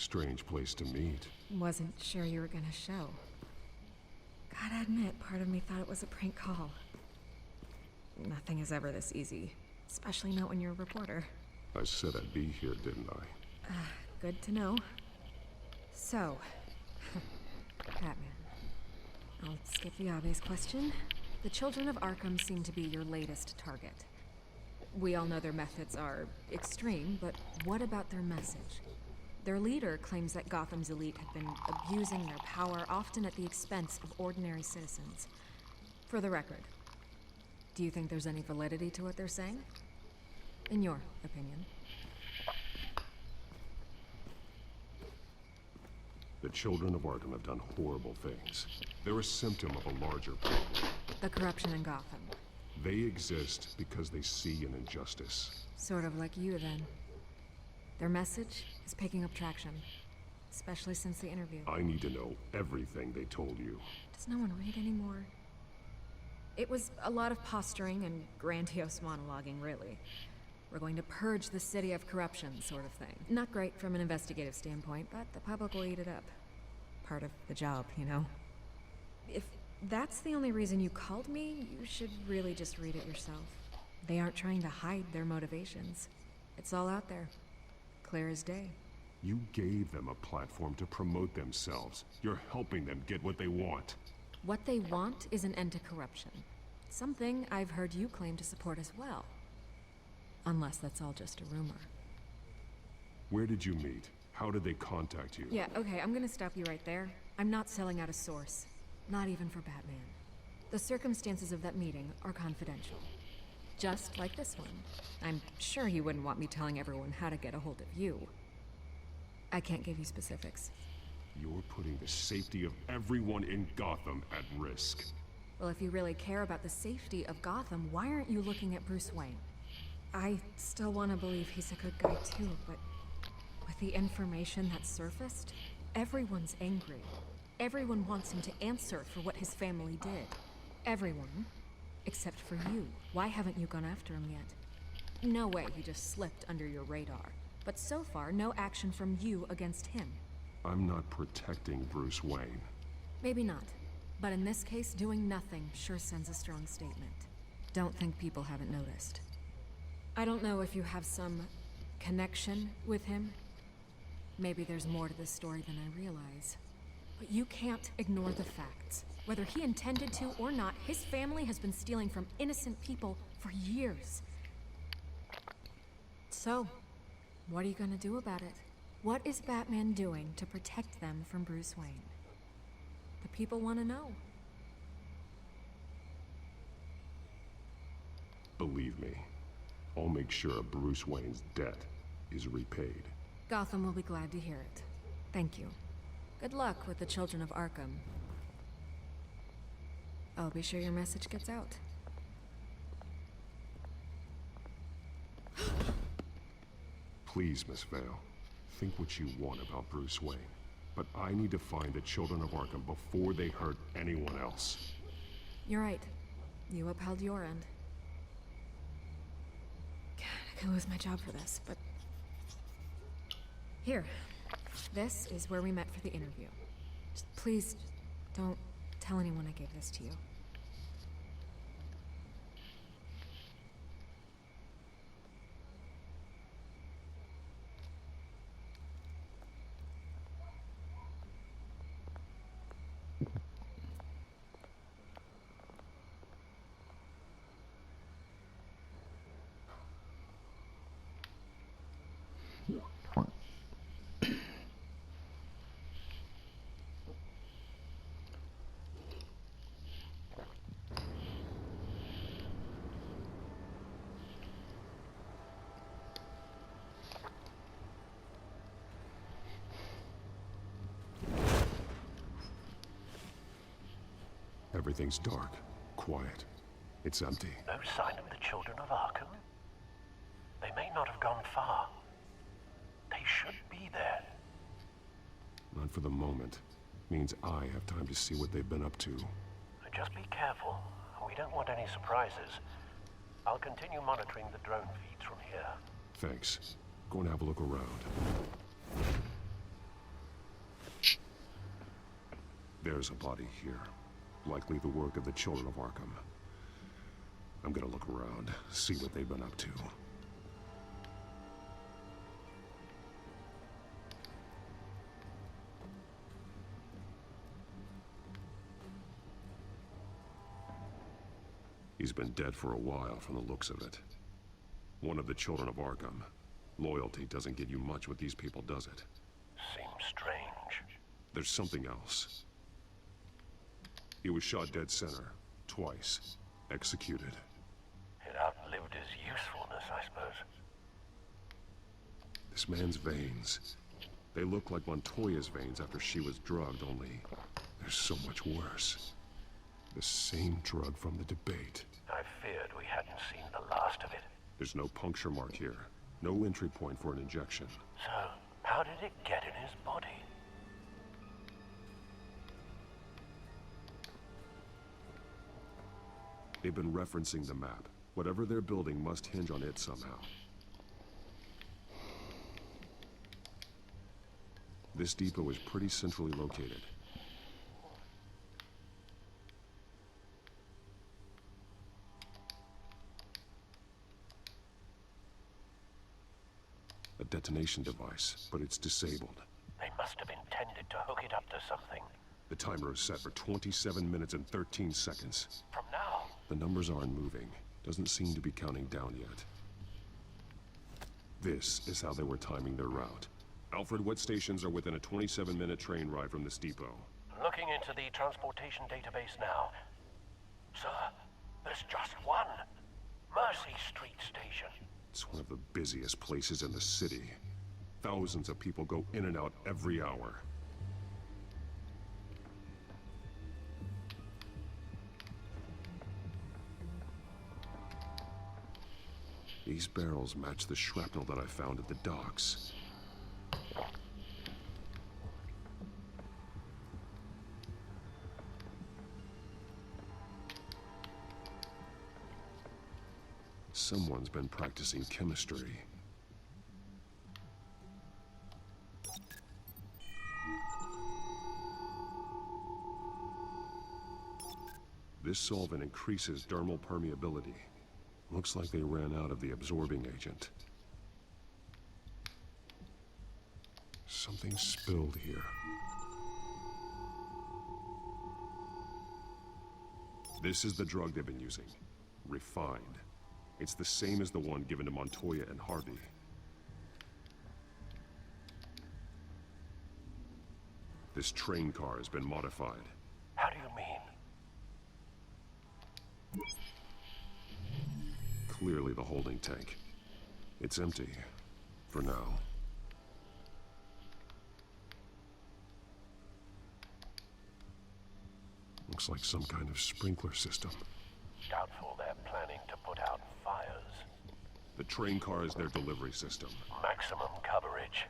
Strange place to meet. Wasn't sure you were gonna show. Gotta admit, part of me thought it was a prank call. Nothing is ever this easy, especially not when you're a reporter. I said I'd be here, didn't I? Good to know. So, Batman. I'll skip the obvious question. The children of Arkham seem to be your latest target. We all know their methods are extreme, but what about their message? Their leader claims that Gotham's elite have been abusing their power, often at the expense of ordinary citizens. For the record, do you think there's any validity to what they're saying? In your opinion? The children of Arkham have done horrible things. They're a symptom of a larger problem. The corruption in Gotham. They exist because they see an injustice. Sort of like you, then. Their message is picking up traction, especially since the interview. I need to know everything they told you. Does no one read anymore? It was a lot of posturing and grandiose monologuing, really. We're going to purge the city of corruption, sort of thing. Not great from an investigative standpoint, but the public will eat it up. Part of the job, you know? If that's the only reason you called me, you should really just read it yourself. They aren't trying to hide their motivations. It's all out there. Clear as day. You gave them a platform to promote themselves. You're helping them get what they want. What they want is an end to corruption. Something I've heard you claim to support as well. Unless that's all just a rumor. Where did you meet? How did they contact you? Yeah, okay, I'm gonna stop you right there. I'm not selling out a source. Not even for Batman. The circumstances of that meeting are confidential. Just like this one. I'm sure he wouldn't want me telling everyone how to get a hold of you. I can't give you specifics. You're putting the safety of everyone in Gotham at risk. Well, if you really care about the safety of Gotham, why aren't you looking at Bruce Wayne? I still want to believe he's a good guy too, but with the information that surfaced, everyone's angry. Everyone wants him to answer for what his family did. Everyone. Except for you. Why haven't you gone after him yet? No way he just slipped under your radar. But so far, no action from you against him. I'm not protecting Bruce Wayne. Maybe not. But in this case, doing nothing sure sends a strong statement. Don't think people haven't noticed. I don't know if you have some connection with him. Maybe there's more to this story than I realize. But you can't ignore the facts. Whether he intended to or not, his family has been stealing from innocent people for years. So, what are you gonna do about it? What is Batman doing to protect them from Bruce Wayne? The people want to know. Believe me, I'll make sure Bruce Wayne's debt is repaid. Gotham will be glad to hear it. Thank you. Good luck with the children of Arkham. I'll be sure your message gets out. Please, Miss Vale, think what you want about Bruce Wayne. But I need to find the children of Arkham before they hurt anyone else. You're right. You upheld your end. God, I could lose my job for this, but... Here. This is where we met for the interview. Just please, don't tell anyone I gave this to you. Everything's dark, quiet. It's empty. No sign of the children of Arkham? They may not have gone far. They should be there. Not for the moment. Means I have time to see what they've been up to. Just be careful. We don't want any surprises. I'll continue monitoring the drone feeds from here. Thanks. Go and have a look around. There's a body here. Likely the work of the children of Arkham. I'm gonna look around, see what they've been up to. He's been dead for a while from the looks of it. One of the children of Arkham. Loyalty doesn't get you much with these people, does it? Seems strange. There's something else. He was shot dead center, twice, executed. It outlived his usefulness, I suppose. This man's veins. They look like Montoya's veins after she was drugged, only they're so much worse. The same drug from the debate. I feared we hadn't seen the last of it. There's no puncture mark here. No entry point for an injection. So, how did it get in his body? They've been referencing the map. Whatever they're building must hinge on it somehow. This depot is pretty centrally located. A detonation device, but it's disabled. They must have intended to hook it up to something. The timer is set for 27 minutes and 13 seconds. From now, The numbers aren't moving. Doesn't seem to be counting down yet. This is how they were timing their route. Alfred, what stations are within a 27-minute train ride from this depot? looking into the transportation database now. Sir, there's just one. Mercy Street Station. It's one of the busiest places in the city. Thousands of people go in and out every hour. These barrels match the shrapnel that I found at the docks. Someone's been practicing chemistry. This solvent increases dermal permeability. Looks like they ran out of the absorbing agent. Something spilled here. This is the drug they've been using. Refined. It's the same as the one given to Montoya and Harvey. This train car has been modified. How do you mean? Clearly the holding tank. It's empty. For now. Looks like some kind of sprinkler system. Doubtful they're planning to put out fires. The train car is their delivery system. Maximum coverage.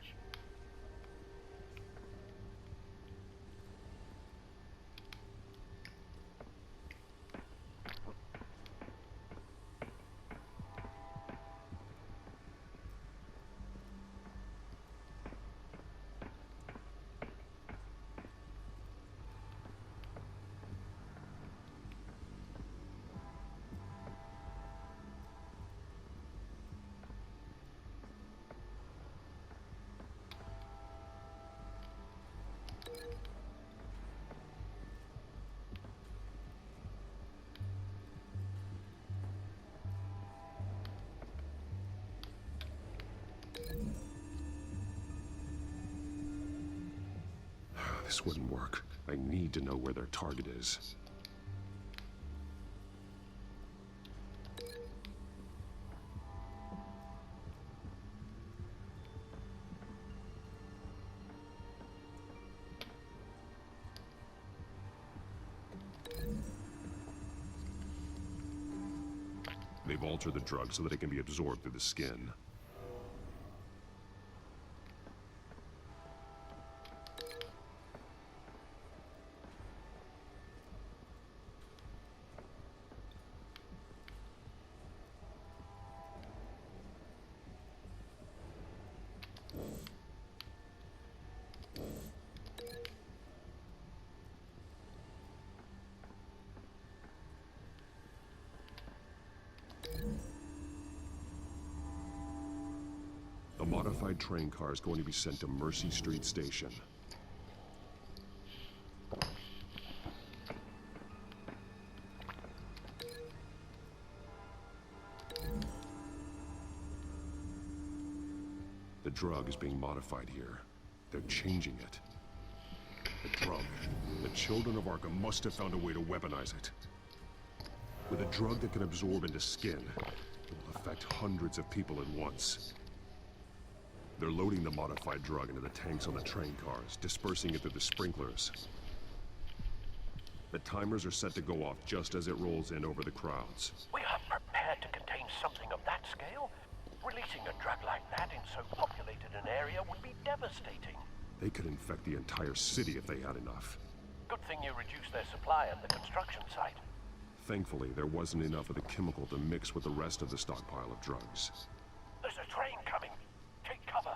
This wouldn't work. I need to know where their target is. They've altered the drug so that it can be absorbed through the skin. modified train car is going to be sent to Mercy Street Station. The drug is being modified here. They're changing it. The drug. The children of Arkham must have found a way to weaponize it. With a drug that can absorb into skin, it will affect hundreds of people at once. They're loading the modified drug into the tanks on the train cars, dispersing it through the sprinklers. The timers are set to go off just as it rolls in over the crowds. We are prepared to contain something of that scale? Releasing a drug like that in so populated an area would be devastating. They could infect the entire city if they had enough. Good thing you reduced their supply at the construction site. Thankfully, there wasn't enough of the chemical to mix with the rest of the stockpile of drugs. There's a train coming. Take cover.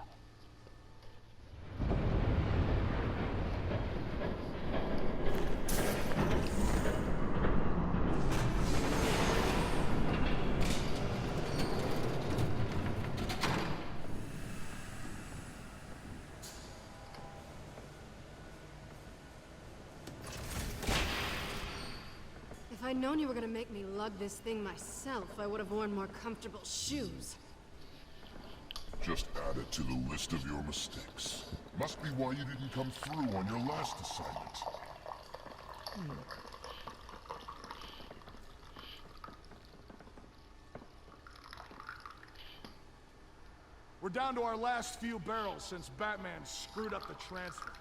If I'd known you were gonna make me lug this thing myself, I would have worn more comfortable shoes. Just add it to the list of your mistakes. Must be why you didn't come through on your last assignment. We're down to our last few barrels since Batman screwed up the transfer.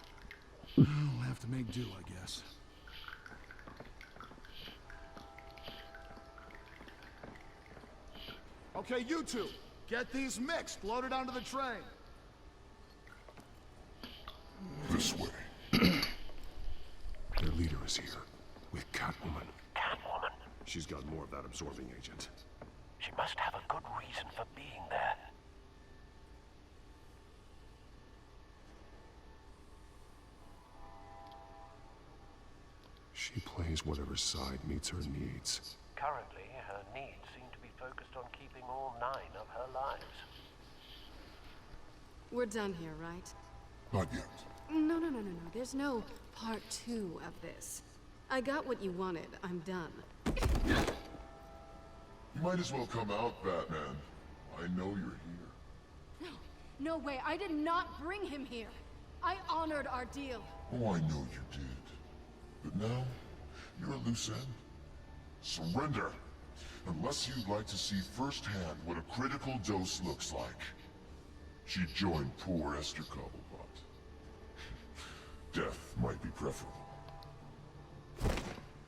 We'll have to make do, I guess. Okay, you two, get these mixed, loaded onto the train. This way. Their leader is here, with Catwoman. Catwoman. She's got more of that absorbing agent. She must have a good reason for being there. She plays whatever side meets her needs. Currently, her needs seem to be focused on keeping all 9 of her lives. We're done here, right? Not yet. No. There's no part 2 of this. I got what you wanted. I'm done. You might as well come out, Batman. I know you're here. No way. I did not bring him here. I honored our deal. Oh, I know you did. But now, you're a loose end. Surrender! Unless you'd like to see firsthand what a critical dose looks like. She joined poor Esther Cobblepot. Death might be preferable.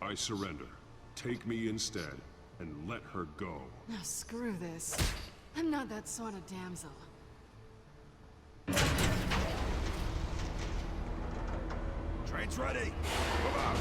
I surrender. Take me instead, and let her go. Now screw this. I'm not that sort of damsel. Train's ready! Move out!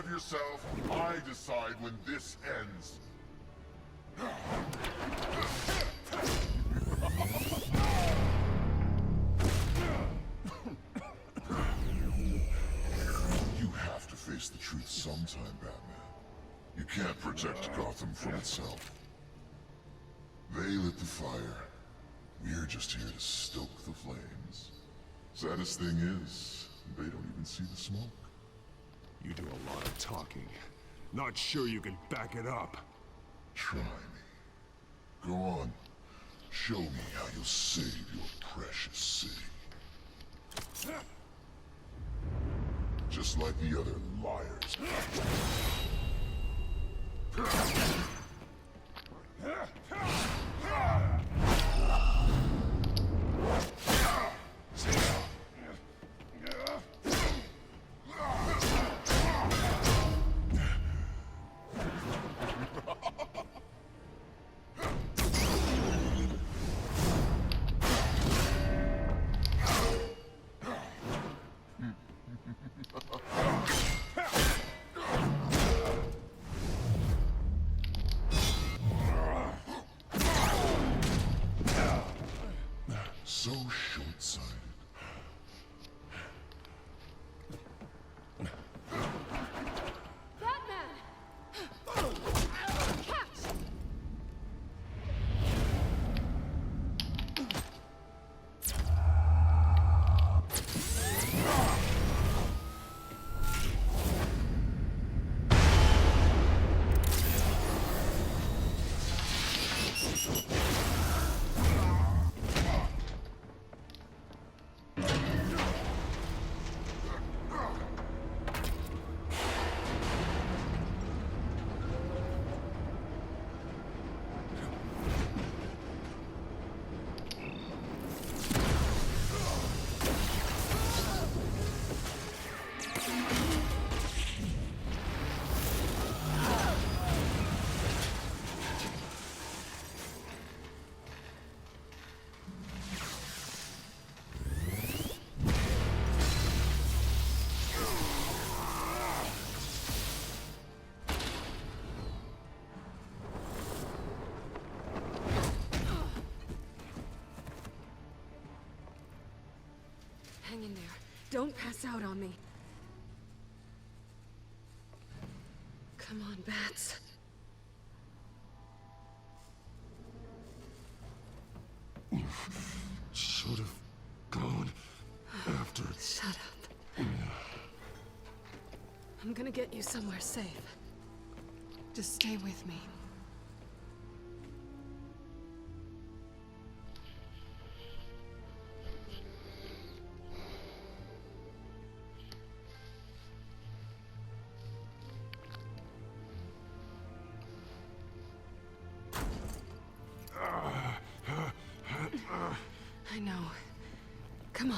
Yourself, I decide when this ends. You have to face the truth sometime, Batman. You can't protect Gotham from itself. They lit the fire. We're just here to stoke the flames. Saddest thing is, they don't even see the smoke. You do a lot of talking. Not sure you can back it up. Try me. Go on. Show me how you'll save your precious city. just like the other liars. So short-sighted. Batman! Catch! Hang in there. Don't pass out on me. Come on, Bats. Should have gone after. Shut up. I'm gonna get you somewhere safe. Just stay with me. I know. Come on.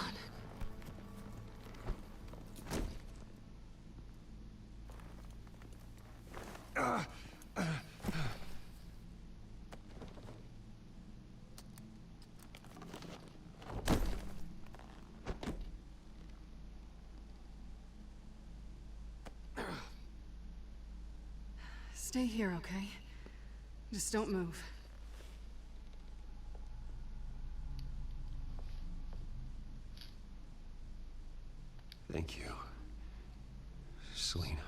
Stay here, okay? Just don't move. Thank you, Selena.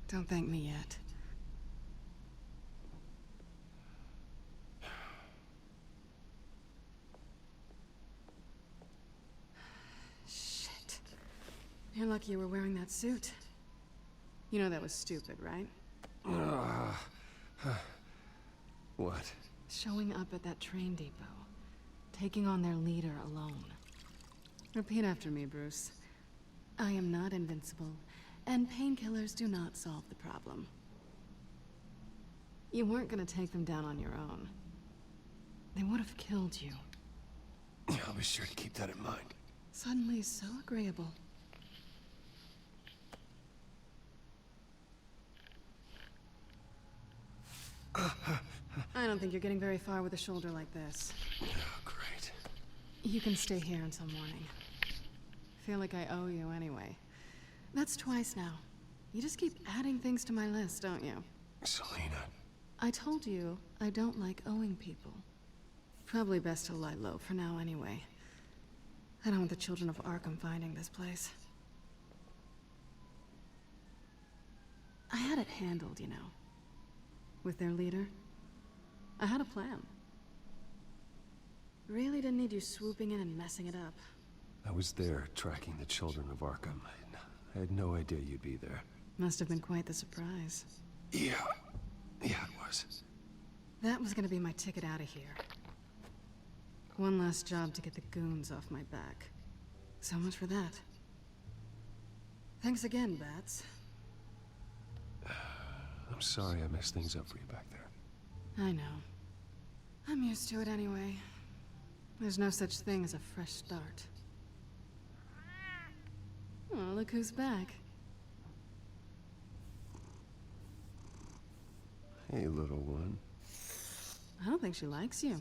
Don't thank me yet. Shit. You're lucky you were wearing that suit. You know that was stupid, right? What? Showing up at that train depot. Taking on their leader alone. Repeat after me, Bruce. I am not invincible, and painkillers do not solve the problem. You weren't gonna take them down on your own. They would have killed you. I'll be sure to keep that in mind. Suddenly so agreeable. I don't think you're getting very far with a shoulder like this. Oh, great. You can stay here until morning. Feel like I owe you anyway. That's twice now. You just keep adding things to my list, don't you? Selena. I told you I don't like owing people. Probably best to lie low for now anyway. I don't want the children of Arkham finding this place. I had it handled, you know. With their leader. I had a plan. Really didn't need you swooping in and messing it up. I was there tracking the children of Arkham. I had no idea you'd be there. Must have been quite the surprise. Yeah. Yeah, it was. That was gonna be my ticket out of here. One last job to get the goons off my back. So much for that. Thanks again, Bats. I'm sorry I messed things up for you back there. I know. I'm used to it anyway. There's no such thing as a fresh start. Oh, look who's back. Hey, little one. I don't think she likes you.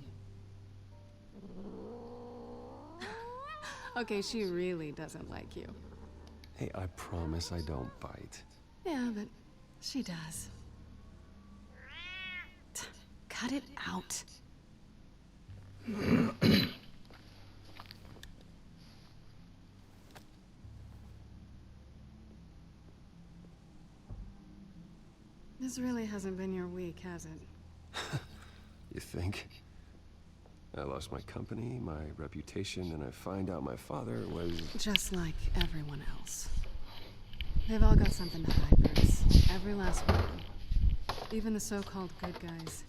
Okay, she really doesn't like you. Hey, I promise I don't bite. Yeah, but she does. Cut it out. This really hasn't been your week, has it? You think? I lost my company, my reputation, and I find out my father was... Just like everyone else. They've all got something to hide, Bruce. Every last one. Even the so-called good guys.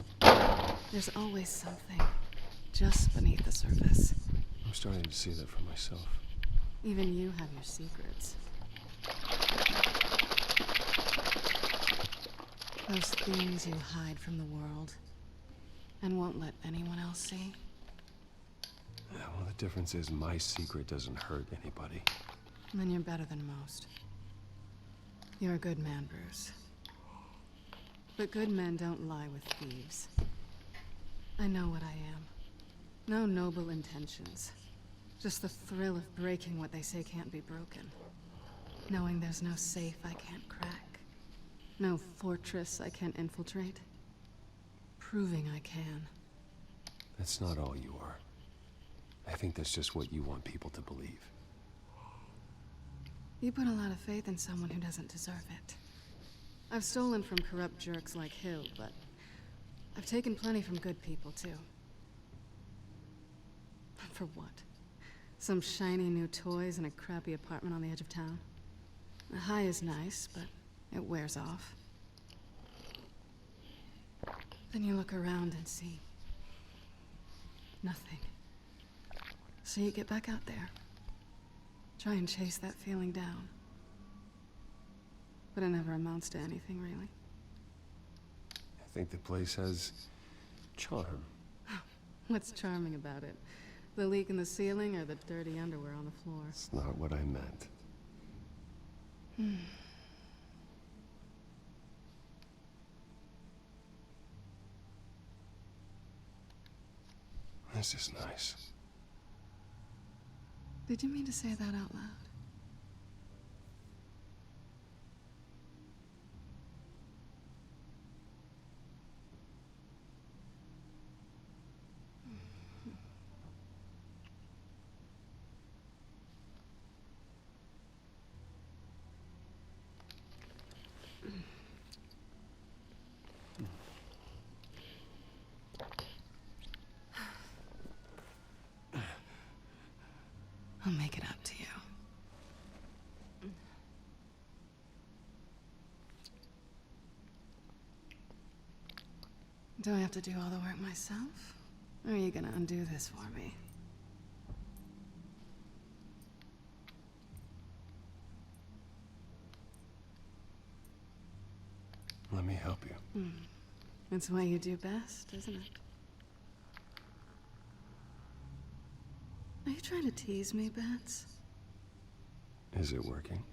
There's always something just beneath the surface. I'm starting to see that for myself. Even you have your secrets. Those things you hide from the world and won't let anyone else see. Yeah, well, the difference is my secret doesn't hurt anybody. Then you're better than most. You're a good man, Bruce. But good men don't lie with thieves. I know what I am. No noble intentions. Just the thrill of breaking what they say can't be broken. Knowing there's no safe I can't crack. No fortress I can't infiltrate. Proving I can. That's not all you are. I think that's just what you want people to believe. You put a lot of faith in someone who doesn't deserve it. I've stolen from corrupt jerks like Hill, but I've taken plenty from good people, too. For what? Some shiny new toys and a crappy apartment on the edge of town? The high is nice, but it wears off. Then you look around and see nothing. So you get back out there. Try and chase that feeling down. But it never amounts to anything, really. I think the place has charm. What's charming about it? The leak in the ceiling or the dirty underwear on the floor? It's not what I meant. This is nice. Did you mean to say that out loud? I'll make it up to you. Do I have to do all the work myself? Or are you gonna undo this for me? Let me help you. It's what you do best, isn't it? Are you trying to tease me, Bats? Is it working?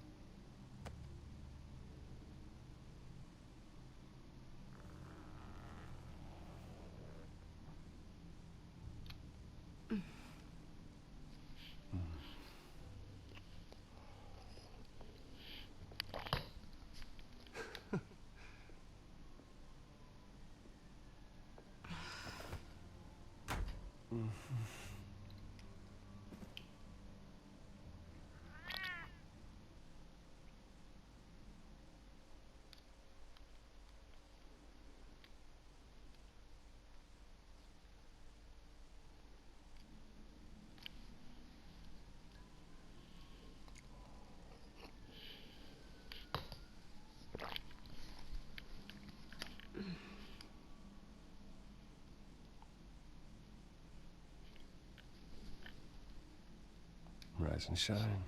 Rise and shine.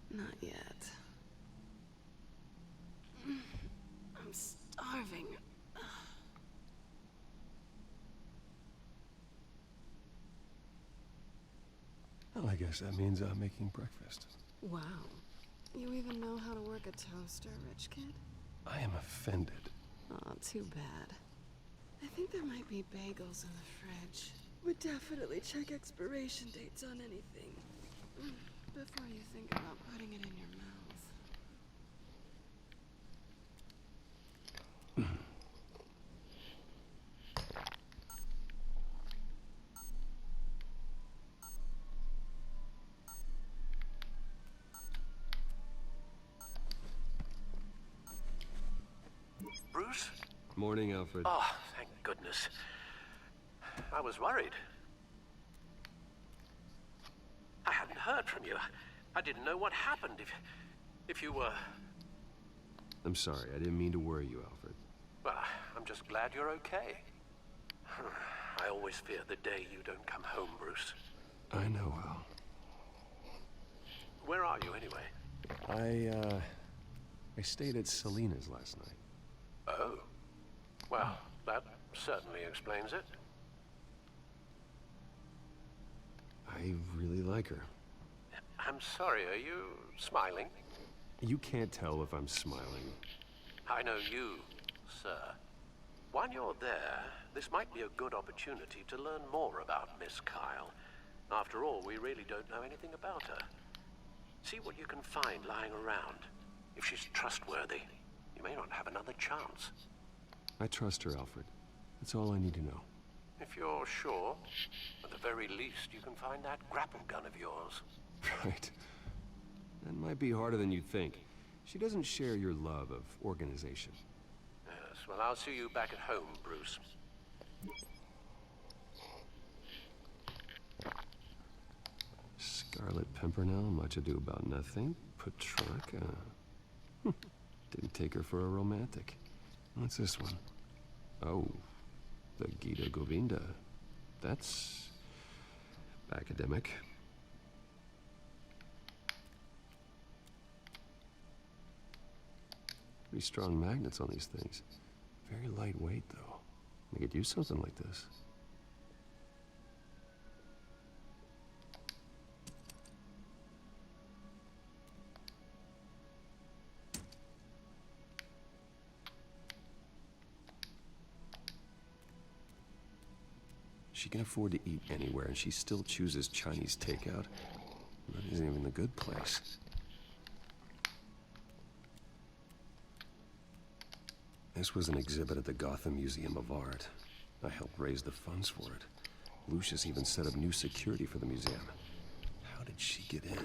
Not yet. I'm starving. Well, I guess that means I'm making breakfast. Wow. You even know how to work a toaster, rich kid? I am offended. Aw, too bad. I think there might be bagels in the fridge. Would definitely check expiration dates on anything. Before you think about putting it in your mouth. Bruce? Morning, Alfred. Oh, thank goodness. I was worried. I hadn't heard from you. I didn't know what happened. If you were... I'm sorry, I didn't mean to worry you, Alfred. Well, I'm just glad you're okay. I always fear the day you don't come home, Bruce. I know, Al. Where are you, anyway? I stayed at Selena's last night. Oh. Well, that certainly explains it. I really like her. I'm sorry, are you smiling? You can't tell if I'm smiling. I know you, sir. While you're there, this might be a good opportunity to learn more about Miss Kyle. After all, we really don't know anything about her. See what you can find lying around. If she's trustworthy, you may not have another chance. I trust her, Alfred. That's all I need to know. If you're sure, at the very least, you can find that grapple gun of yours. Right. That might be harder than you think. She doesn't share your love of organization. Yes, well, I'll see you back at home, Bruce. Scarlet Pimpernel, much ado about nothing. Petrarca. Didn't take her for a romantic. What's this one? Oh, the Gita Govinda. That's academic. Pretty strong magnets on these things. Very lightweight, though. I could use something like this. She can afford to eat anywhere, and she still chooses Chinese takeout. That isn't even the good place. This was an exhibit at the Gotham Museum of Art. I helped raise the funds for it. Lucius even set up new security for the museum. How did she get in?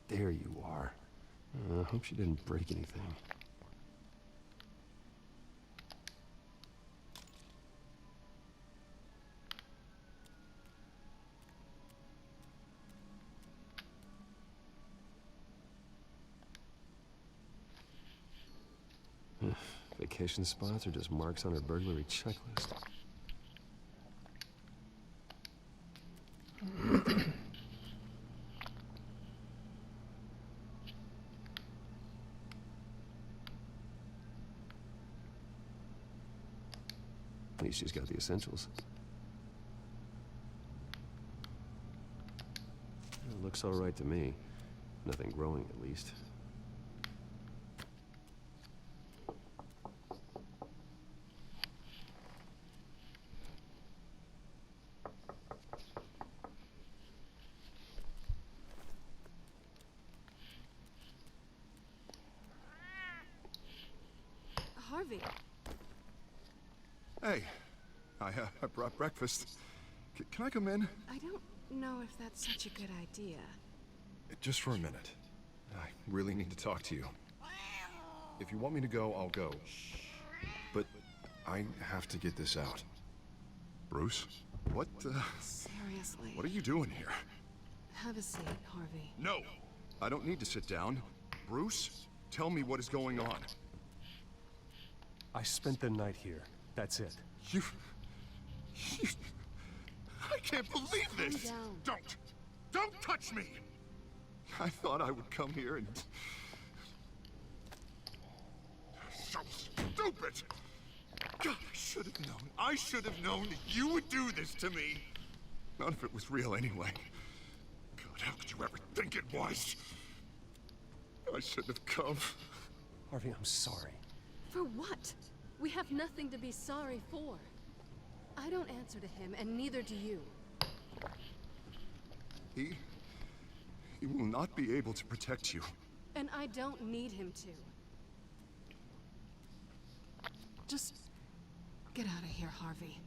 There you are. I hope she didn't break anything. Vacation spots are just marks on her burglary checklist. At least she's got the essentials. It looks all right to me. Nothing growing, at least. Harvey. Hey, I brought breakfast. Can I come in? I don't know if that's such a good idea. Just for a minute. I really need to talk to you. If you want me to go, I'll go. But I have to get this out. Bruce? Seriously. What are you doing here? Have a seat, Harvey. No! I don't need to sit down. Bruce, tell me what is going on. I spent the night here. That's it. You... I can't believe this! Calm down. Don't touch me! I thought I would come here and... So stupid! God, I should have known that you would do this to me! None of it was real anyway. God, how could you ever think it was? I shouldn't have come. Harvey, I'm sorry. For what? We have nothing to be sorry for. I don't answer to him, and neither do you. He will not be able to protect you. And I don't need him to. Just get out of here, Harvey.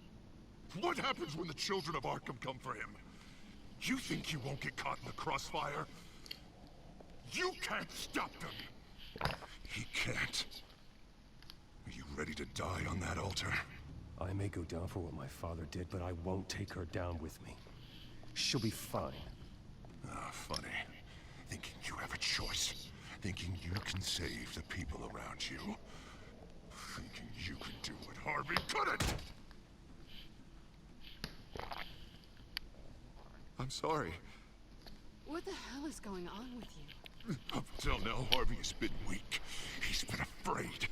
What happens when the children of Arkham come for him? You think you won't get caught in the crossfire? You can't stop them! He can't. Are you ready to die on that altar? I may go down for what my father did, but I won't take her down with me. She'll be fine. Ah, funny. Thinking you have a choice. Thinking you can save the people around you. Thinking you can do what Harvey couldn't! I'm sorry. What the hell is going on with you? Up until now, Harvey has been weak. He's been afraid.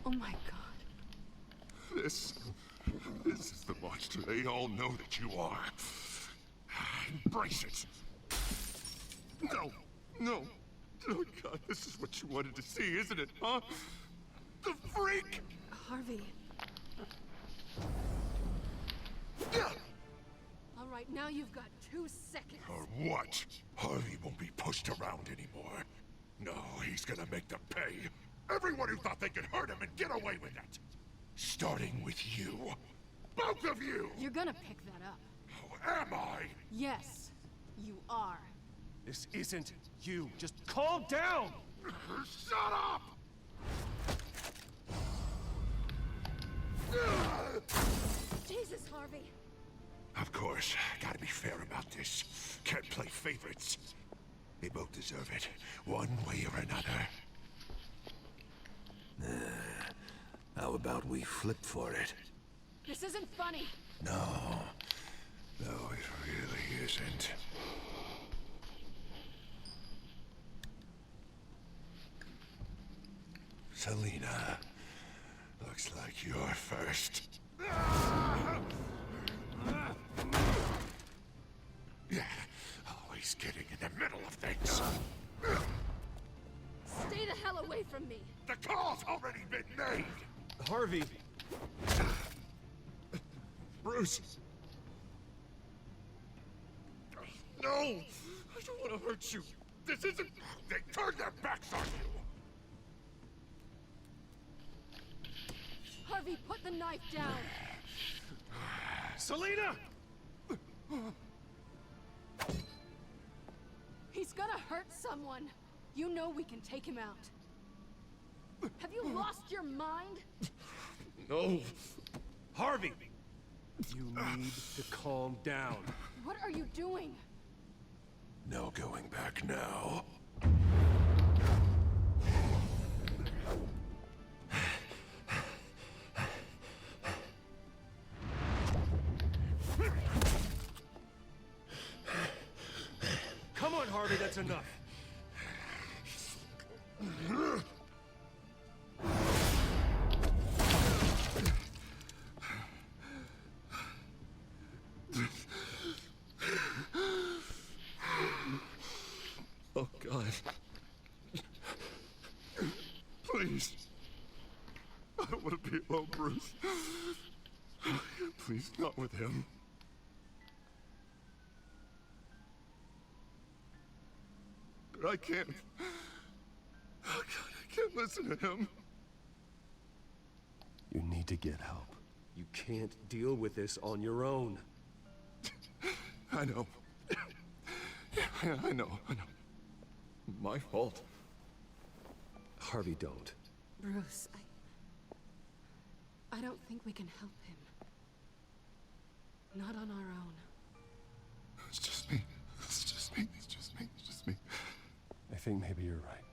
Oh my god. This is the monster they all know that you are. Embrace it. No. Oh God, this is what you wanted to see, isn't it, huh? The freak! Harvey. All right, now you've got 2 seconds. Or what? Harvey won't be pushed around anymore. No, he's gonna make them pay. Everyone who thought they could hurt him and get away with it. Starting with you. Both of you! You're gonna pick that up. Who am I? Yes, you are. This isn't you. Just calm down! Shut up! Jesus, Harvey. Of course, gotta be fair about this. Can't play favorites. They both deserve it, one way or another. How about we flip for it? This isn't funny. No, it really isn't. Selina, looks like you're first. Yeah, always getting in the middle of things. Stay the hell away from me. The call's already been made! Harvey! Bruce! No! I don't want to hurt you. This isn't... They turned their backs on you! Harvey, put the knife down. Selina! He's gonna hurt someone. You know we can take him out. Have you lost your mind? No. Harvey! You need to calm down. What are you doing? No going back now. Come on, Harvey, that's enough. Oh, God. Please. I don't want to be alone, Bruce. Please, not with him. But I can't. Oh, God, I can't listen to him. You need to get help. You can't deal with this on your own. I know. Yeah, I know. My fault. Harvey, don't. Bruce, I don't think we can help him. Not on our own. It's just me. It's just me. think maybe you're right.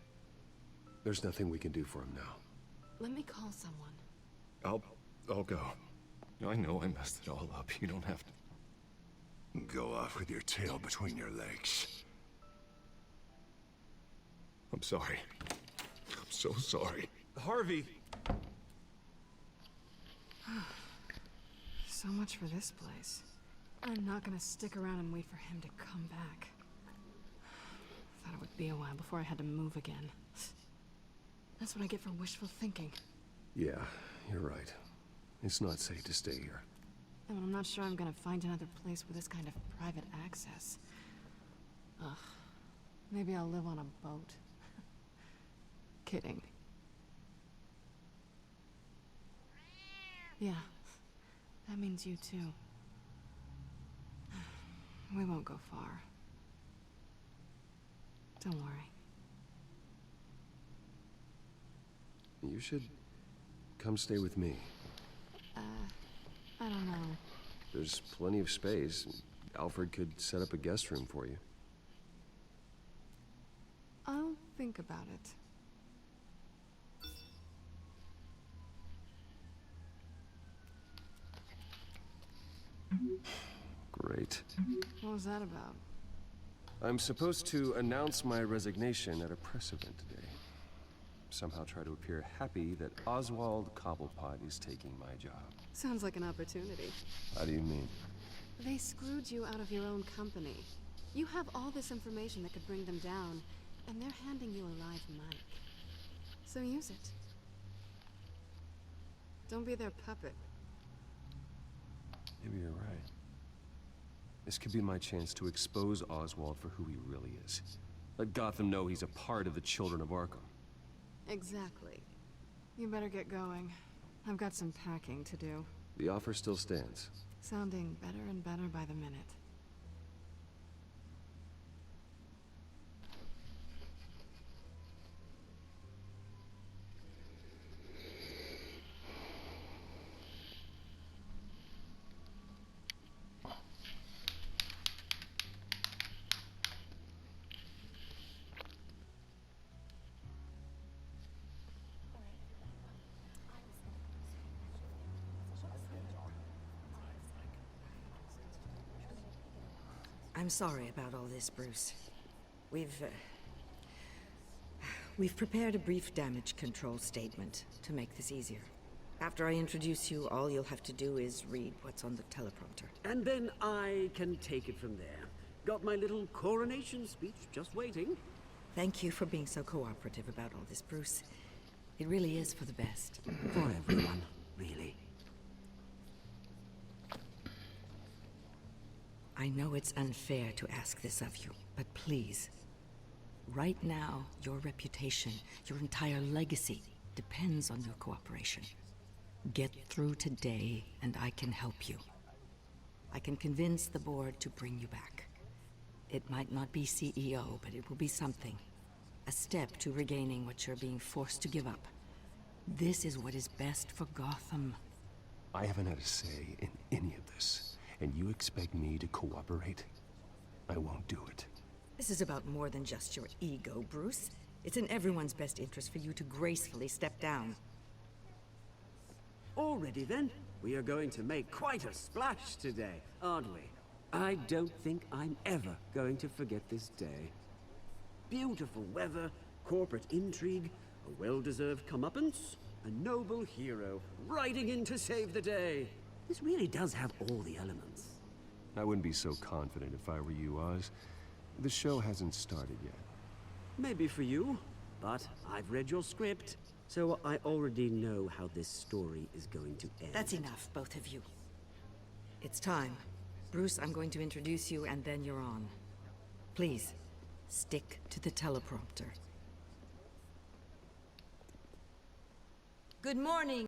There's nothing we can do for him now. Let me call someone. I'll go. I know I messed it all up. You don't have to go off with your tail between your legs. I'm sorry. I'm so sorry. Harvey! So much for this place. I'm not gonna stick around and wait for him to come back. Thought it would be a while before I had to move again. That's what I get for wishful thinking. Yeah, you're right. It's not safe to stay here. And I'm not sure I'm gonna find another place with this kind of private access. Ugh. Maybe I'll live on a boat. Kidding. Yeah. That means you too. We won't go far. Don't worry. You should come stay with me. I don't know. There's plenty of space. Alfred could set up a guest room for you. I'll think about it. Great. What was that about? I'm supposed to announce my resignation at a press event today. Somehow try to appear happy that Oswald Cobblepot is taking my job. Sounds like an opportunity. How do you mean? They screwed you out of your own company. You have all this information that could bring them down, and they're handing you a live mic. So use it. Don't be their puppet. Maybe you're right. This could be my chance to expose Oswald for who he really is. Let Gotham know he's a part of the Children of Arkham. Exactly. You better get going. I've got some packing to do. The offer still stands. Sounding better and better by the minute. I'm sorry about all this, Bruce. We've prepared a brief damage control statement to make this easier. After I introduce you, all you'll have to do is read what's on the teleprompter. And then I can take it from there. Got my little coronation speech just waiting. Thank you for being so cooperative about all this, Bruce. It really is for the best. For everyone, really. I know it's unfair to ask this of you, but please. Right now, your reputation, your entire legacy, depends on your cooperation. Get through today, and I can help you. I can convince the board to bring you back. It might not be CEO, but it will be something. A step to regaining what you're being forced to give up. This is what is best for Gotham. I haven't had a say in any of this. And you expect me to cooperate? I won't do it. This is about more than just your ego, Bruce. It's in everyone's best interest for you to gracefully step down. Already then, we are going to make quite a splash today, aren't we? I don't think I'm ever going to forget this day. Beautiful weather, corporate intrigue, a well-deserved comeuppance, a noble hero riding in to save the day. This really does have all the elements. I wouldn't be so confident if I were you, Oz. The show hasn't started yet. Maybe for you, but I've read your script, so I already know how this story is going to end. That's enough, both of you. It's time. Bruce, I'm going to introduce you, and then you're on. Please, stick to the teleprompter. Good morning.